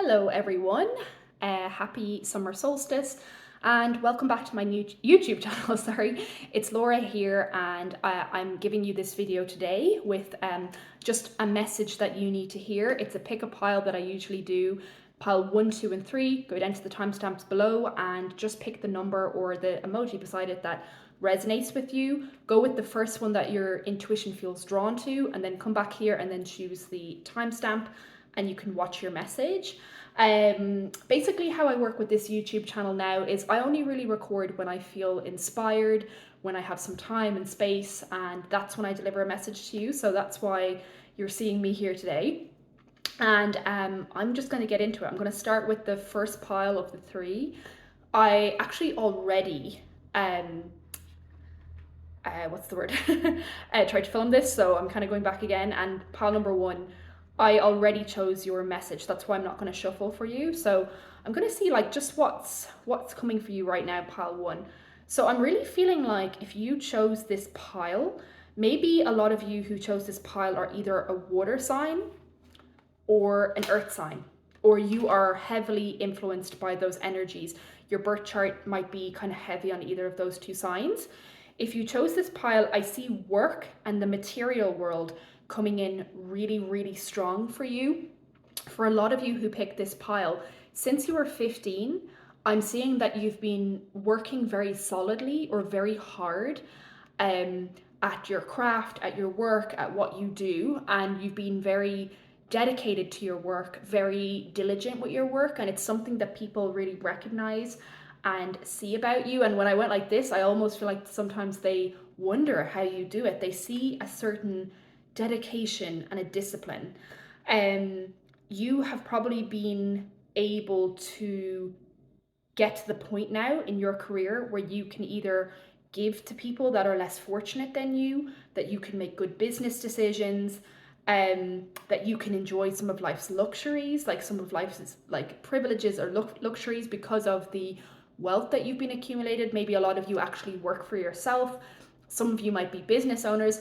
Hello everyone, happy summer solstice and welcome back to my new YouTube channel, sorry. It's Laura here and I'm giving you this video today with just a message that you need to hear. It's a pick a pile that I usually do, pile 1, 2 and 3, go down to the timestamps below and just pick the number or the emoji beside it that resonates with you. Go with the first one that your intuition feels drawn to and then come back here and then choose the timestamp and you can watch your message. Basically how I work with this YouTube channel now is I only really record when I feel inspired, when I have some time and space, and that's when I deliver a message to you. So that's why you're seeing me here today. And I'm just going to get into it. I'm going to start with the first pile of the 3. I actually already what's the word? Tried to film this, so I'm kind of going back again. And pile number 1, I already chose your message. That's why I'm not going to shuffle for you. So I'm going to see like just what's coming for you right now, pile 1. So I'm really feeling like if you chose this pile, maybe a lot of you who chose this pile are either a water sign or an earth sign, or you are heavily influenced by those energies. Your birth chart might be kind of heavy on either of those 2 signs. If you chose this pile, I see work and the material world coming in really, really strong for you. For a lot of you who picked this pile, since you were 15, I'm seeing that you've been working very solidly or very hard at your craft, at your work, at what you do, and you've been very dedicated to your work, very diligent with your work, and it's something that people really recognize and see about you. And when I went like this, I almost feel like sometimes they wonder how you do it. They see a certain dedication and a discipline. You have probably been able to get to the point now in your career where you can either give to people that are less fortunate than you, that you can make good business decisions, that you can enjoy some of life's luxuries, like some of life's like privileges or luxuries because of the wealth that you've been accumulated. Maybe a lot of you actually work for yourself. Some of you might be business owners.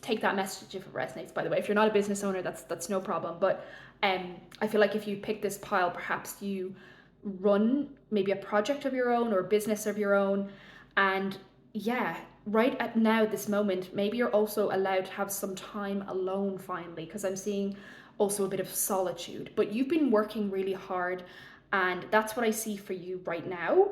Take that message if it resonates, by the way. If you're not a business owner, that's no problem. But I feel like if you pick this pile, perhaps you run maybe a project of your own or a business of your own. And yeah, right at now, this moment, maybe you're also allowed to have some time alone finally, because I'm seeing also a bit of solitude. But you've been working really hard, and that's what I see for you right now.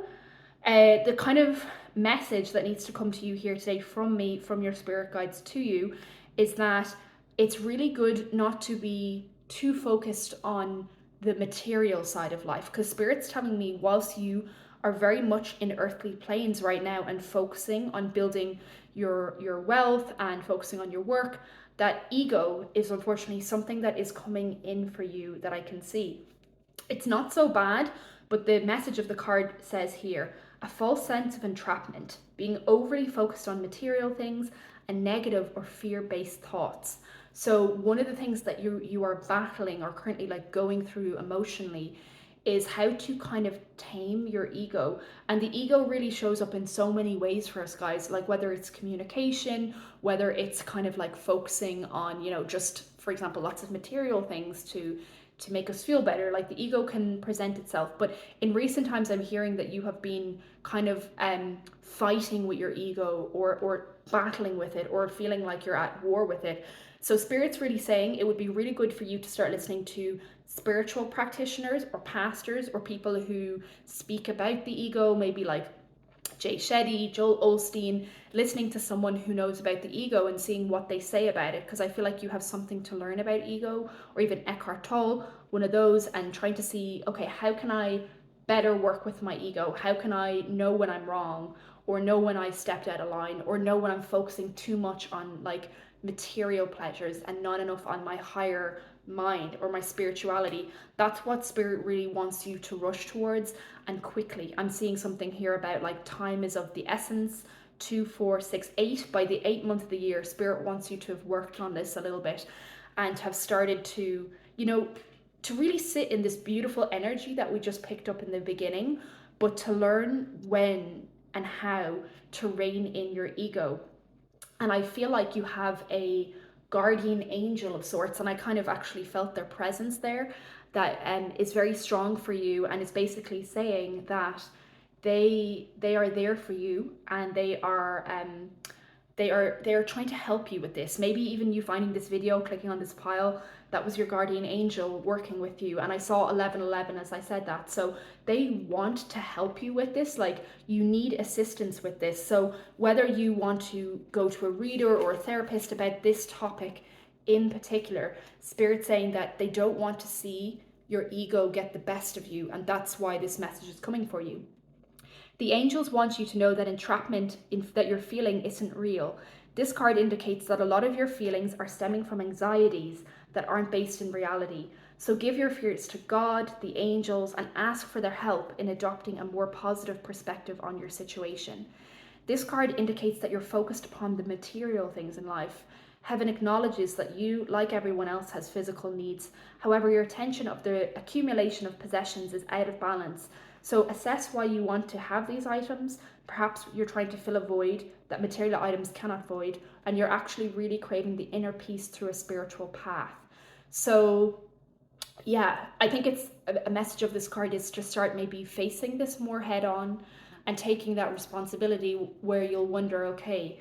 The kind of message that needs to come to you here today from me, from your spirit guides to you, is that it's really good not to be too focused on the material side of life, because spirit's telling me whilst you are very much in earthly planes right now and focusing on building your wealth and focusing on your work, that ego is unfortunately something that is coming in for you that I can see. It's not so bad, but the message of the card says here, a false sense of entrapment, being overly focused on material things and negative or fear-based thoughts. So one of the things that you are battling or currently like going through emotionally is how to kind of tame your ego. And the ego really shows up in so many ways for us guys, like whether it's communication, whether it's kind of like focusing on, just for example, lots of material things to make us feel better. Like the ego can present itself, but in recent times I'm hearing that you have been kind of fighting with your ego or battling with it or feeling like you're at war with it. So spirit's really saying it would be really good for you to start listening to spiritual practitioners or pastors or people who speak about the ego, maybe like Jay Shetty, Joel Osteen, listening to someone who knows about the ego and seeing what they say about it, because I feel like you have something to learn about ego, or even Eckhart Tolle, one of those, and trying to see, okay, how can I better work with my ego? How can I know when I'm wrong, or know when I stepped out of line, or know when I'm focusing too much on like material pleasures and not enough on my higher mind or my spirituality. That's what spirit really wants you to rush towards, and quickly. I'm seeing something here about like time is of the essence. 2, 4, 6, 8. By the 8th month of the year, spirit wants you to have worked on this a little bit and have started to, to really sit in this beautiful energy that we just picked up in the beginning, but to learn when and how to rein in your ego. And I feel like you have a guardian angel of sorts, and I kind of actually felt their presence there, that is very strong for you, and it's basically saying that they are there for you, and they are trying to help you with this. Maybe even you finding this video, clicking on this pile, that was your guardian angel working with you. And I saw 1111 as I said that. So they want to help you with this. Like, you need assistance with this. So whether you want to go to a reader or a therapist about this topic in particular, Spirit's saying that they don't want to see your ego get the best of you, and that's why this message is coming for you. The angels want you to know that entrapment that you're feeling isn't real. This card indicates that a lot of your feelings are stemming from anxieties that aren't based in reality. So give your fears to God, the angels, and ask for their help in adopting a more positive perspective on your situation. This card indicates that you're focused upon the material things in life. Heaven acknowledges that you, like everyone else, has physical needs. However, your attention of the accumulation of possessions is out of balance. So assess why you want to have these items. Perhaps you're trying to fill a void that material items cannot void, and you're actually really craving the inner peace through a spiritual path. So yeah, I think it's a message of this card is to start maybe facing this more head on and taking that responsibility, where you'll wonder, okay,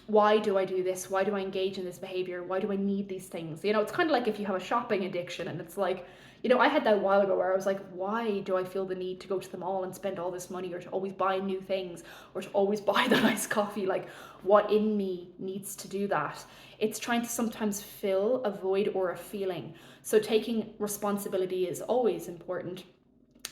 why do I do this? Why do I engage in this behavior? Why do I need these things? You know, it's kind of like if you have a shopping addiction, and it's like, you know, I had that a while ago where I was like, why do I feel the need to go to the mall and spend all this money, or to always buy new things, or to always buy the nice coffee? Like, what in me needs to do that? It's trying to sometimes fill a void or a feeling. So taking responsibility is always important.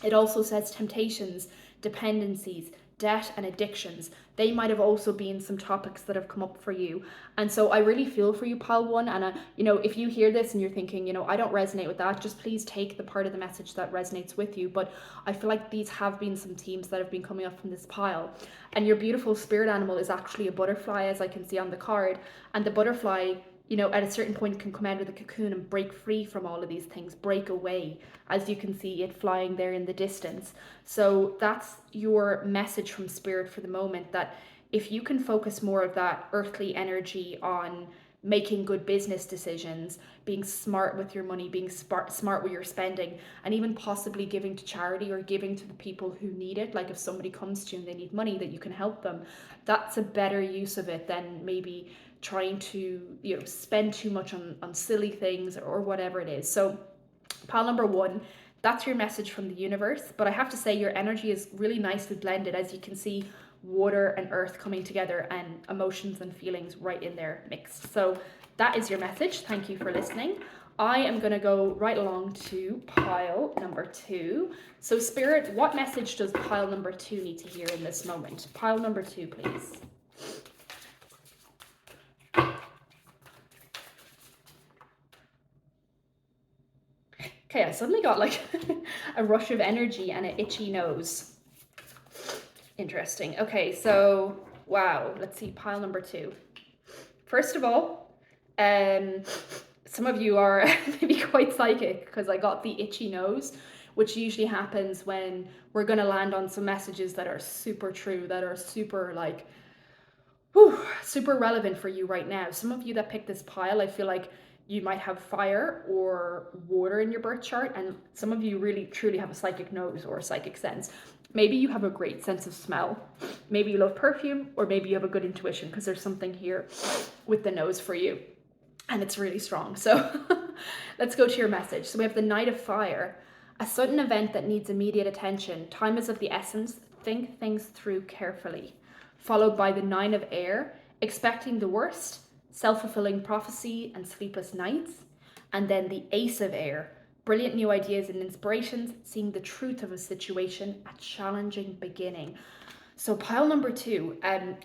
It also says temptations, dependencies, debt, and addictions. They might have also been some topics that have come up for you. And so I really feel for you, pile one. And, you know, if you hear this and you're thinking, you know, I don't resonate with that, just please take the part of the message that resonates with you. But I feel like these have been some themes that have been coming up from this pile. And your beautiful spirit animal is actually a butterfly, as I can see on the card. And the butterfly, you know, at a certain point can come out of the cocoon and break free from all of these things, break away, as you can see it flying there in the distance. So that's your message from Spirit for the moment, that if you can focus more of that earthly energy on making good business decisions, being smart with your money, being smart with your spending, and even possibly giving to charity or giving to the people who need it. Like if somebody comes to you and they need money, that you can help them. That's a better use of it than maybe trying to, you know, spend too much on silly things or whatever it is. So pile number one, that's your message from the universe. But I have to say, your energy is really nicely blended, as you can see water and earth coming together, and emotions and feelings right in there mixed. So that is your message. Thank you for listening. I am going to go right along to pile number two. So Spirit, what message does pile number two need to hear in this moment? Pile number two, please. Okay, I suddenly got like a rush of energy and an itchy nose. Interesting. Okay, so wow, let's see, pile number two. First of all, some of you are maybe quite psychic, because I got the itchy nose, which usually happens when we're going to land on some messages that are super true, that are super like, whew, super relevant for you right now. Some of you that picked this pile, I feel like you might have fire or water in your birth chart, and some of you really truly have a psychic nose or a psychic sense. Maybe you have a great sense of smell. Maybe you love perfume, or maybe you have a good intuition, because there's something here with the nose for you, and it's really strong. So let's go to your message. So we have the Knight of Fire. A sudden event that needs immediate attention. Time is of the essence. Think things through carefully. Followed by the Nine of Air. Expecting the worst. Self-fulfilling prophecy and sleepless nights. And then the Ace of Air. Brilliant new ideas and inspirations, seeing the truth of a situation, a challenging beginning. So pile number two,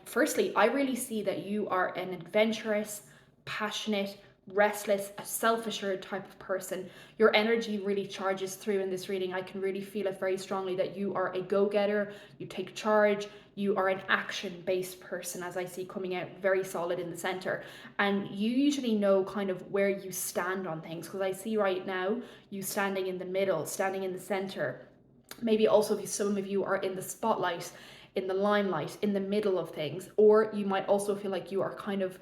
firstly, I really see that you are an adventurous, passionate, restless, a self-assured type of person. Your energy really charges through in this reading. I can really feel it very strongly that you are a go-getter, you take charge, you are an action-based person, as I see coming out very solid in the center. And you usually know kind of where you stand on things, because I see right now you standing in the middle, standing in the center. Maybe also if some of you are in the spotlight, in the limelight, in the middle of things, or you might also feel like you are kind of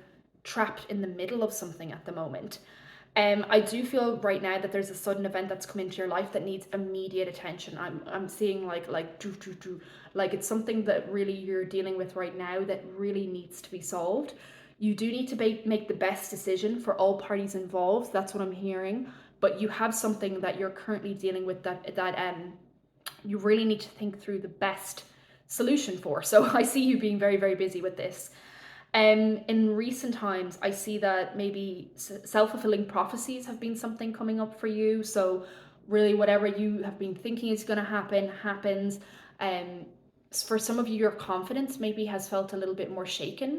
trapped in the middle of something at the moment. I do feel right now that there's a sudden event that's come into your life that needs immediate attention. I'm seeing like it's something that really you're dealing with right now that really needs to be solved. You do need to make the best decision for all parties involved. That's what I'm hearing. But you have something that you're currently dealing with that you really need to think through the best solution for. So I see you being very, very busy with this. In recent times, I see that maybe self-fulfilling prophecies have been something coming up for you. So really whatever you have been thinking is going to happen, happens. Um, for some of you, your confidence maybe has felt a little bit more shaken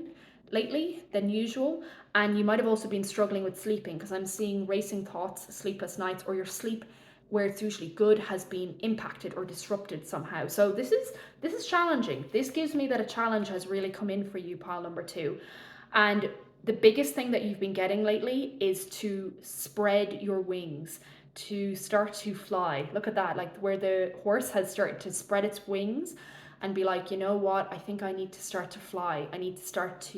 lately than usual. And you might have also been struggling with sleeping because I'm seeing racing thoughts, sleepless nights, or your sleep where it's usually good has been impacted or disrupted somehow. So this is challenging. This gives me that a challenge has really come in for you, pile number 2. And the biggest thing that you've been getting lately is to spread your wings, to start to fly. Look at that, like where the horse has started to spread its wings and be like, you know what, I think I need to start to fly. I need to start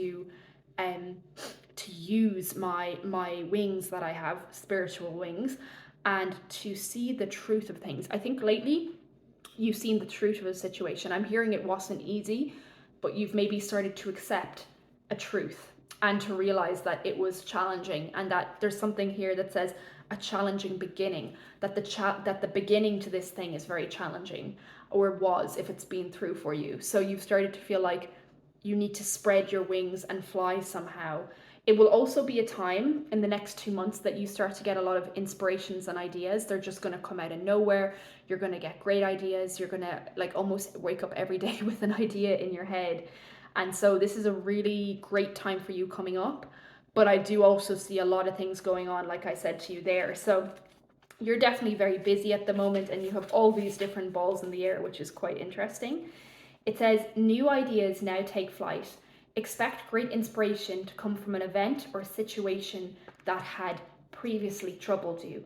um to use my wings that I have, spiritual wings, and to see the truth of things. I think lately you've seen the truth of a situation. I'm hearing it wasn't easy, but you've maybe started to accept a truth and to realize that it was challenging, and that there's something here that says a challenging beginning, that the beginning to this thing is very challenging, or was, if it's been through for you. So you've started to feel like you need to spread your wings and fly somehow. It will also be a time in the next 2 months that you start to get a lot of inspirations and ideas. They're just going to come out of nowhere. You're going to get great ideas. You're going to like almost wake up every day with an idea in your head. And so this is a really great time for you coming up. But I do also see a lot of things going on, like I said to you there. So you're definitely very busy at the moment, and you have all these different balls in the air, which is quite interesting. It says, new ideas now take flight. Expect great inspiration to come from an event or situation that had previously troubled you.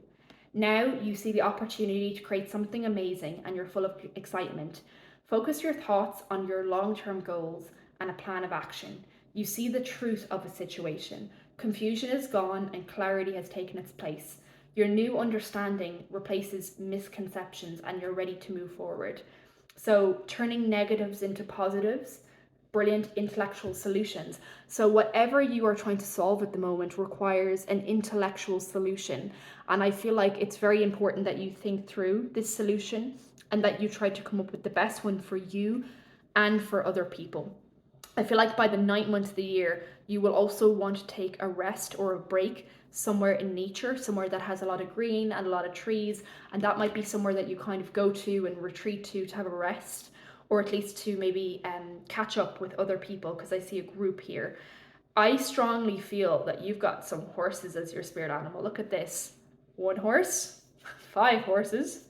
Now you see the opportunity to create something amazing and you're full of excitement. Focus your thoughts on your long-term goals and a plan of action. You see the truth of a situation. Confusion is gone and clarity has taken its place. Your new understanding replaces misconceptions and you're ready to move forward. So turning negatives into positives, brilliant intellectual solutions. So whatever you are trying to solve at the moment requires an intellectual solution. And I feel like it's very important that you think through this solution and that you try to come up with the best one for you and for other people. I feel like by the 9th month of the year, you will also want to take a rest or a break somewhere in nature, somewhere that has a lot of green and a lot of trees. And that might be somewhere that you kind of go to and retreat to have a rest, or at least to maybe catch up with other people, because I see a group here. I strongly feel that you've got some horses as your spirit animal. Look at this. 1 horse, 5 horses,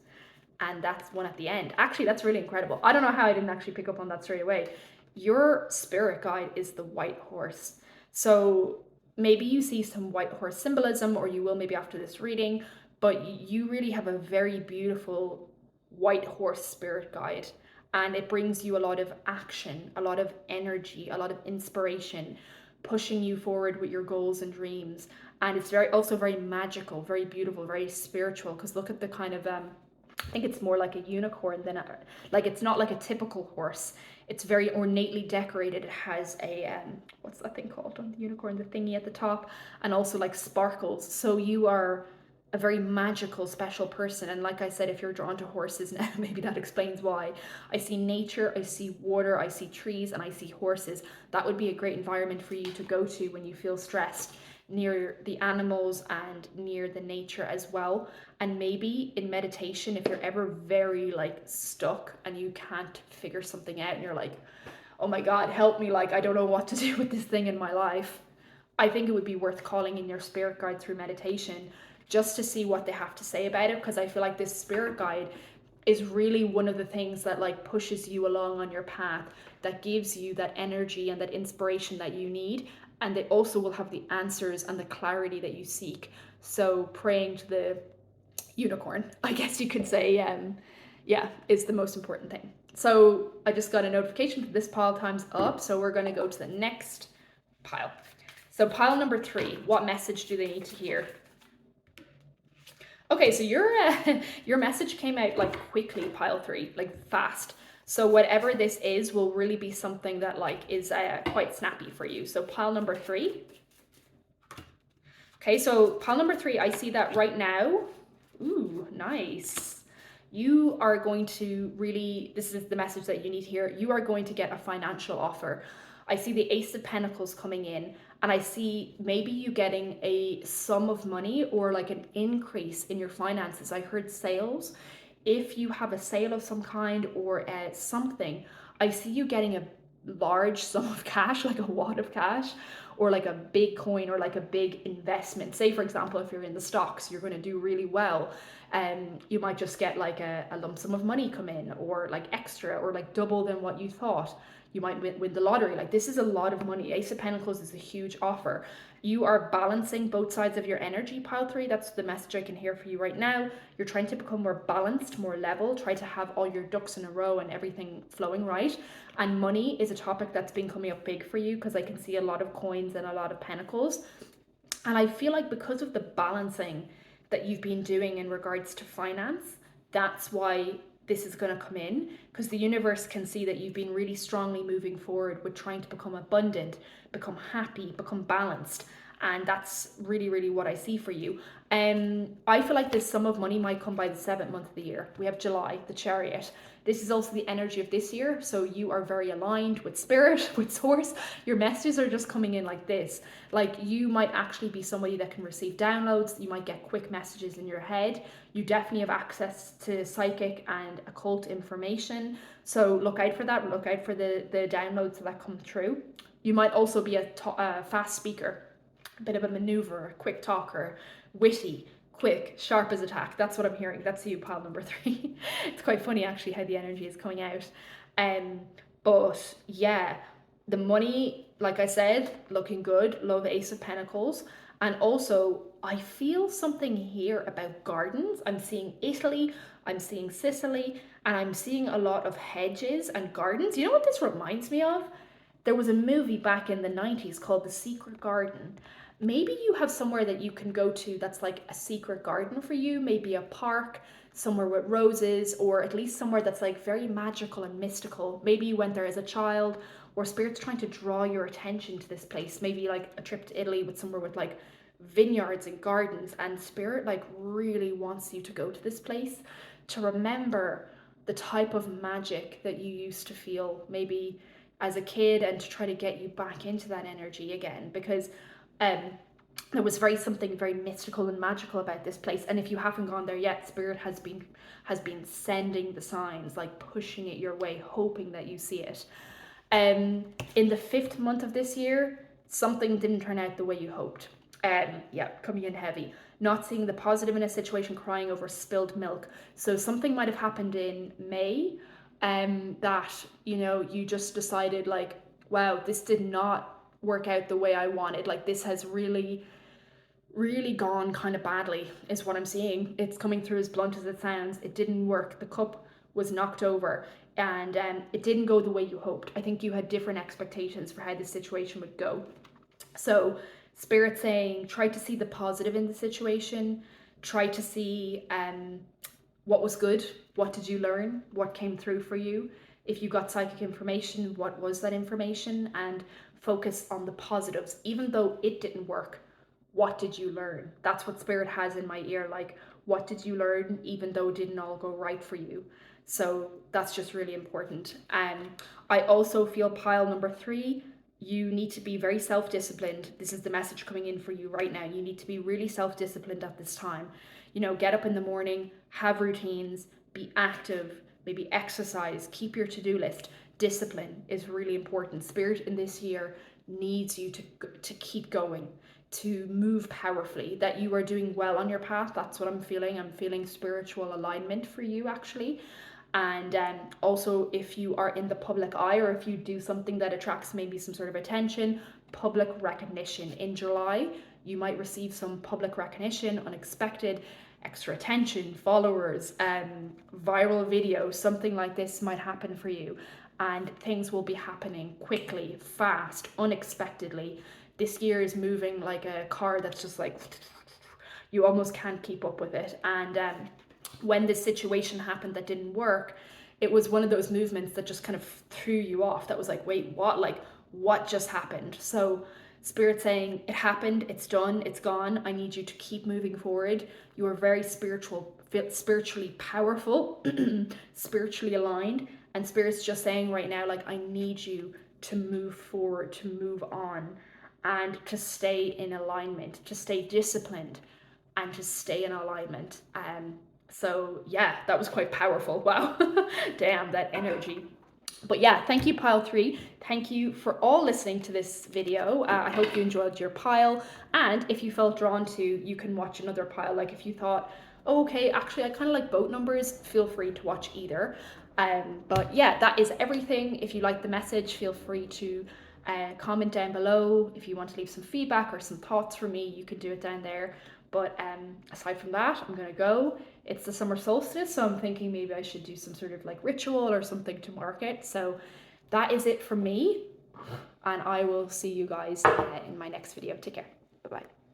and that's 1 at the end. Actually, that's really incredible. I don't know how I didn't actually pick up on that straight away. Your spirit guide is the white horse. So maybe you see some white horse symbolism, or you will maybe after this reading, but you really have a very beautiful white horse spirit guide. And it brings you a lot of action, a lot of energy, a lot of inspiration, pushing you forward with your goals and dreams. And it's also very magical, very beautiful, very spiritual, because look at the kind of I think it's more like a unicorn than like it's not like a typical horse. It's very ornately decorated. It has a what's that thing called on the unicorn, the thingy at the top, and also like sparkles. So you are a very magical, special person. And like I said, if you're drawn to horses now, maybe that explains why. I see nature, I see water, I see trees, and I see horses. That would be a great environment for you to go to when you feel stressed, near the animals and near the nature as well. And maybe in meditation, if you're ever very like stuck and you can't figure something out and you're like, oh my God, help me, like I don't know what to do with this thing in my life, I think it would be worth calling in your spirit guide through meditation just to see what they have to say about it, because I feel like this spirit guide is really one of the things that like pushes you along on your path, that gives you that energy and that inspiration that you need. And they also will have the answers and the clarity that you seek. So praying to the unicorn, I guess you could say, yeah, is the most important thing. So I just got a notification that this pile time's up, so we're going to go to the next pile. So pile number 3, what message do they need to hear? Okay, so your message came out like quickly, pile 3, like fast. So whatever this is will really be something that like is quite snappy for you. So pile number 3. Okay, so pile number 3, I see that right now. Ooh, nice. You are going to really, this is the message that you need to hear. You are going to get a financial offer. I see the Ace of Pentacles coming in, and I see maybe you getting a sum of money or like an increase in your finances. I heard sales. If you have a sale of some kind or something, I see you getting a large sum of cash, like a wad of cash, or like a big coin or like a big investment. Say, for example, if you're in the stocks, you're going to do really well. You might just get like a lump sum of money come in, or like extra, or like double than what you thought. You might win the lottery. Like, this is a lot of money. Ace of Pentacles is a huge offer. You are balancing both sides of your energy, pile 3. That's the message I can hear for you right now. You're trying to become more balanced, more level, try to have all your ducks in a row and everything flowing right. And money is a topic that's been coming up big for you, because I can see a lot of coins and a lot of pentacles. And I feel like because of the balancing that you've been doing in regards to finance, that's why this is going to come in, because the universe can see that you've been really strongly moving forward with trying to become abundant, become happy, become balanced. And that's really, really what I see for you. I feel like this sum of money might come by the 7th month of the year. We have July, the Chariot. This is also the energy of this year. So you are very aligned with spirit, with source. Your messages are just coming in like this. Like, you might actually be somebody that can receive downloads. You might get quick messages in your head. You definitely have access to psychic and occult information. So look out for that. Look out for the downloads that come through. You might also be a fast speaker, a bit of a maneuver, quick talker, witty, quick, sharp as a tack. That's what I'm hearing. That's you, pile number 3. It's quite funny actually how the energy is coming out. But yeah, the money, like I said, looking good. Love Ace of Pentacles. And also, I feel something here about gardens. I'm seeing Italy, I'm seeing Sicily, and I'm seeing a lot of hedges and gardens. You know what this reminds me of? There was a movie back in the 90s called The Secret Garden. Maybe you have somewhere that you can go to that's like a secret garden for you, maybe a park, somewhere with roses, or at least somewhere that's like very magical and mystical. Maybe you went there as a child, or spirit's trying to draw your attention to this place. Maybe like a trip to Italy with somewhere with like vineyards and gardens, and spirit like really wants you to go to this place to remember the type of magic that you used to feel maybe as a kid, and to try to get you back into that energy again, because um there was something very mystical and magical about this place. And if you haven't gone there yet, spirit has been sending the signs, like pushing it your way, hoping that you see it. In the 5th month of this year, something didn't turn out the way you hoped. Yeah, coming in heavy. Not seeing the positive in a situation, crying over spilled milk. So something might have happened in May, that, you just decided like, wow, this did not work out the way I wanted. Like, this has really, really gone kind of badly, is what I'm seeing. It's coming through as blunt as it sounds. It didn't work. The cup was knocked over, and it didn't go the way you hoped. I think you had different expectations for how the situation would go. So spirit saying, try to see the positive in the situation, try to see what was good, what did you learn, what came through for you. If you got psychic information, what was that information? And focus on the positives. Even though it didn't work, what did you learn? That's what spirit has in my ear. Like, what did you learn even though it didn't all go right for you? So that's just really important. I also feel pile number 3, you need to be very self-disciplined. This is the message coming in for you right now. You need to be really self-disciplined at this time. Get up in the morning, have routines, be active, maybe exercise, keep your to-do list. Discipline is really important. Spirit in this year needs you to keep going, to move powerfully, that you are doing well on your path. That's what I'm feeling. I'm feeling spiritual alignment for you, actually. And also, if you are in the public eye, or if you do something that attracts maybe some sort of attention, public recognition. In July, you might receive some public recognition, unexpected, extra attention, followers, viral video, something like this might happen for you. And things will be happening quickly, fast, unexpectedly. this year is moving like a car that's just like, you almost can't keep up with it. And when this situation happened that didn't work, it was one of those movements that just kind of threw you off. That was like, wait, what? Like, what just happened? So Spirit saying, it happened, it's done, it's gone. I need you to keep moving forward. You are very spiritually powerful, spiritually aligned. And Spirit's just saying right now, like, I need you to move forward, to move on, and to stay in alignment, to stay disciplined, and to stay in alignment. So yeah, that was quite powerful. Wow. Damn, that energy. But yeah, thank you, pile 3. Thank you for all listening to this video. I hope you enjoyed your pile. And if you felt drawn to, you can watch another pile. Like if you thought, oh, okay, actually I kind of like boat numbers, feel free to watch either. But yeah, that is everything. If you like the message, feel free to comment down below. If you want to leave some feedback or some thoughts for me, you can do it down there. But aside from that, I'm gonna go. It's the summer solstice, so I'm thinking maybe I should do some sort of like ritual or something to mark it. So that is it from me, and I will see you guys in my next video. Take care. Bye bye.